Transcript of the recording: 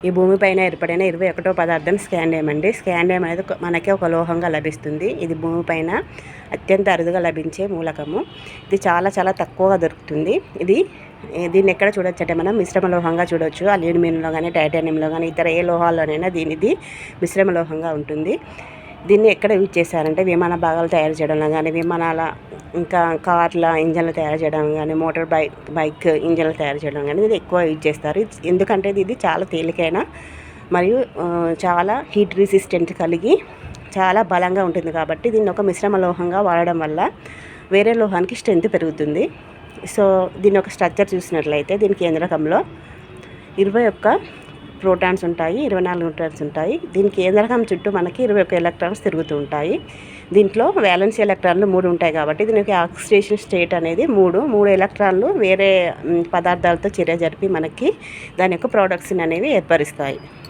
ఈ భూమిపైన ఏర్పడిన 21వ పదార్థం స్కాండియం అండి. స్కాండియం అనేది మనకి ఒక లోహంగా లభిస్తుంది. ఇది భూమిపైన అత్యంత అరుదుగా లభించే మూలకము. ఇది చాలా చాలా తక్కువగా దొరుకుతుంది. దీన్ని ఎక్కడ చూడొచ్చు అంటే మనం మిశ్రమ లోహంగా చూడొచ్చు. అల్యూమినియంలో కానీ, టైటానియంలో కానీ, ఇతర ఏ లోహాల్లోనైనా దీనిది మిశ్రమ లోహంగా ఉంటుంది. దీన్ని ఎక్కడ యూజ్ చేశారంటే విమాన భాగాలు తయారు చేయడంలో కానీ, విమానాల ఇంకా కార్ల ఇంజన్లు తయారు చేయడం కానీ, మోటార్ బైక్ ఇంజన్లు తయారు చేయడం కానీ ఇది ఎక్కువ యూజ్ చేస్తారు. ఎందుకంటే ఇది చాలా తేలికైన మరియు చాలా హీట్ రెసిస్టెంట్ కలిగి చాలా బలంగా ఉంటుంది కాబట్టి దీన్ని ఒక మిశ్రమ లోహంగా వాడడం వల్ల వేరే లోహానికి స్ట్రెంత్ పెరుగుతుంది. సో దీని ఒక స్ట్రక్చర్ చూసినట్లయితే దీని కేంద్రకంలో 21 ప్రోటాన్స్ ఉంటాయి, 24 న్యూట్రాన్స్ ఉంటాయి. దీని కేంద్రకం చుట్టూ మనకి 21 ఎలక్ట్రాన్స్ తిరుగుతూ ఉంటాయి. దీంట్లో వ్యాలెన్స్ ఎలక్ట్రాన్లు 3 ఉంటాయి కాబట్టి దీనికి ఆక్సిడేషన్ స్టేట్ అనేది 3 ఎలక్ట్రాన్లు వేరే పదార్థాలతో చర్య జరిపి మనకి దాని యొక్క ప్రొడక్ట్స్ అనేవి ఏర్పరుస్తాయి.